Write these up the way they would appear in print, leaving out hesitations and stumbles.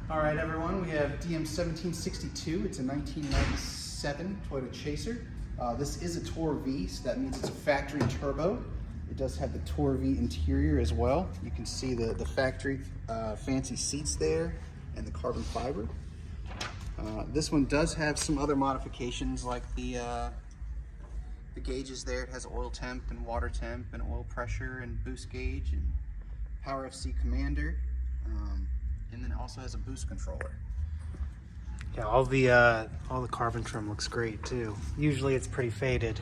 All right, everyone, we have DM1762. It's a 1997 Toyota Chaser. This is a Tour V, so that means it's a factory turbo. It does have the Tour V interior as well. You can see the factory fancy seats there and the carbon fiber. This one does have some other modifications, like the gauges there. It has oil temp and water temp and oil pressure and boost gauge and Power FC commander. And then it also has a boost controller. Yeah, all the carbon trim looks great too. Usually it's pretty faded.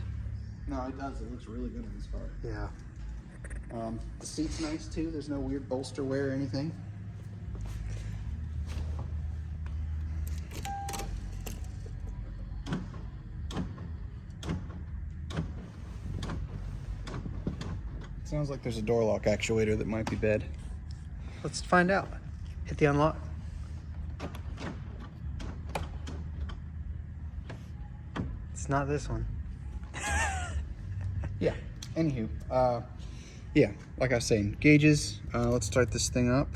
No, it does. It looks really good in this car. Yeah. The seat's nice too. There's no weird bolster wear or anything. It sounds like there's a door lock actuator that might be bad. Let's find out. Hit the unlock. It's not this one. Yeah. Anywho, yeah, like I was saying, gauges. Let's start this thing up.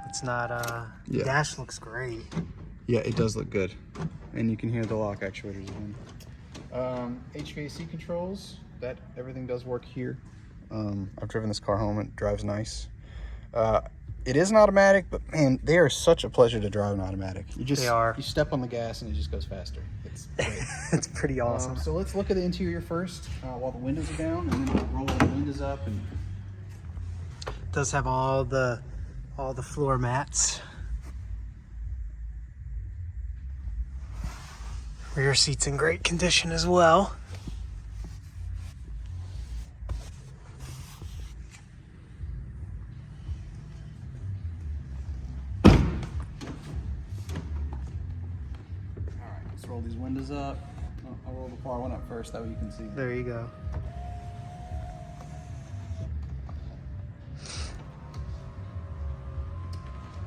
It's not, yeah. Dash looks great. Yeah, it does look good. And you can hear the lock actuators again. HVAC controls, everything does work here. I've driven this car home, it drives nice. It is an automatic, but man, they are such a pleasure to drive an automatic. You step on the gas and it just goes faster. It's great. It's pretty awesome. So let's look at the interior first while the windows are down, and then we'll roll the windows up. And it does have all the floor mats. Rear seat's in great condition as well. All right, let's roll these windows up. I'll roll the far one up first, that way you can see. There you go.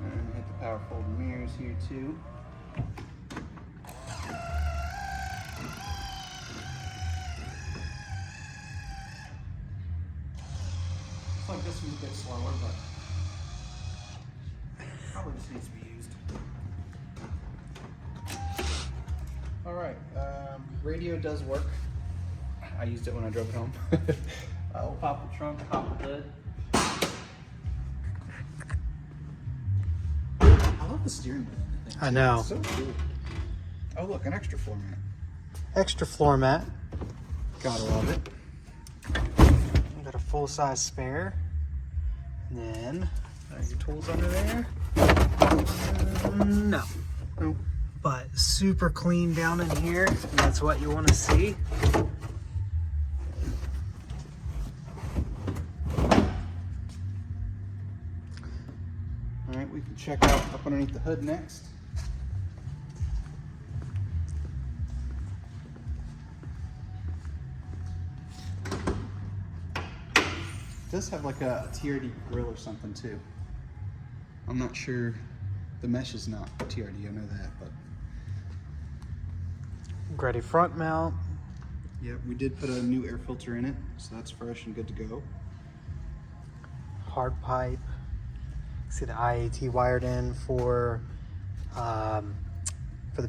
And hit the power folding mirrors here too. Looks like this one's a bit slower, but probably just needs to be used. All right, radio does work. I used it when I drove it home. We'll pop the trunk, pop the hood. I love the steering wheel. I know. It's so cool. Oh look, an extra floor mat. Extra floor mat. Gotta love it. You got a full-size spare. And then, are your tools under there? No. Nope. But super clean down in here. And that's what you want to see. All right, we can check out up underneath the hood next. It does have like a TRD grill or something too. I'm not sure. The mesh is not TRD, I know that, but. Ready front mount. Yep, we did put a new air filter in it, so that's fresh and good to go. Hard pipe. See the IAT wired in for the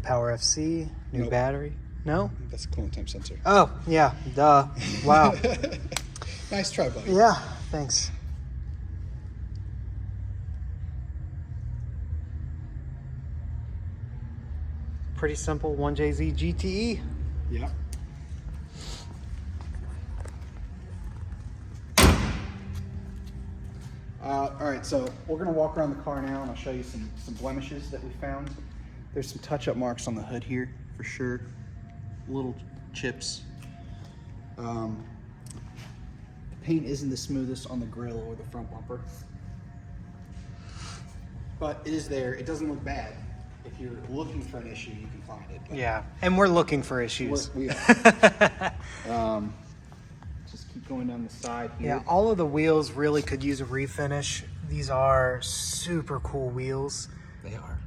Power FC. New Nope. battery. No? That's a coolant temp sensor. Oh, yeah. Duh. Wow. Nice try, buddy. Yeah, thanks. Pretty simple 1JZ GTE. Yep. All right, so we're gonna walk around the car now and I'll show you some blemishes that we found. There's some touch-up marks on the hood here, for sure. Little chips. The paint isn't the smoothest on the grill or the front bumper. But it is there, it doesn't look bad. If you're looking for an issue, you can find it. But yeah, and we're looking for issues. we are. Just keep going down the side here. Yeah, all of the wheels really could use a refinish. These are super cool wheels. They are.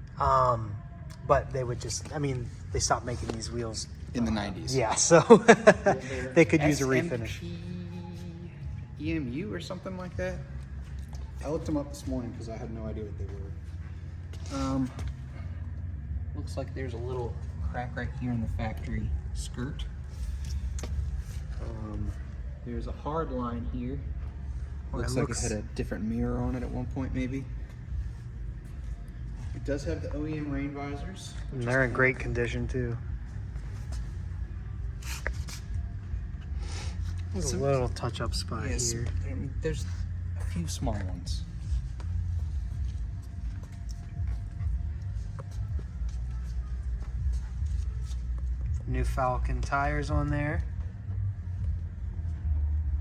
But they would just, I mean, they stopped making these wheels In the 90s. Yeah, so they could use a refinish. EMU or something like that. I looked them up this morning because I had no idea what they were. Looks like there's a little crack right here in the factory skirt. There's a hard line here. Looks like it had a different mirror on it at one point, maybe. It does have the OEM rain visors. And they're in great condition too. There's a little touch-up spot here. I mean, there's a few small ones. New Falcon tires on there.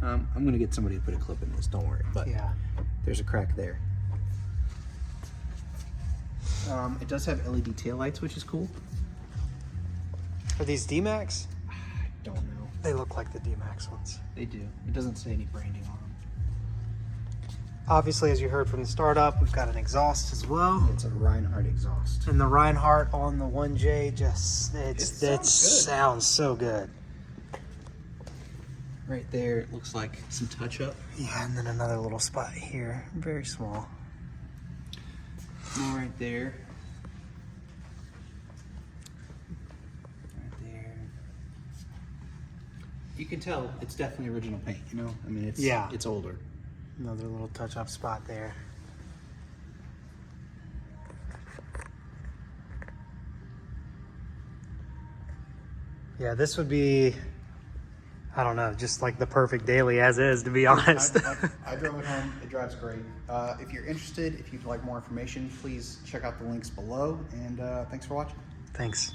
I'm gonna get somebody to put a clip in this, don't worry. But Yeah. there's a crack there. It does have LED taillights, which is cool. Are these D-Max? I don't know. They look like the D-Max ones. They do. It doesn't say any branding on them. Obviously, as you heard from the startup, we've got an exhaust as well. It's a Reinhardt exhaust. And the Reinhardt on the 1J just, it sounds good. sounds so good. Right there, it looks like some touch-up. Yeah, and then another little spot here, very small. More right there. Right there. You can tell it's definitely original paint, you know? I mean, it's older. Another little touch-up spot there. Yeah, this would be, I don't know, just like the perfect daily as is, to be honest. I drove it home. It drives great. If you're interested, if you'd like more information, please check out the links below. And thanks for watching. Thanks.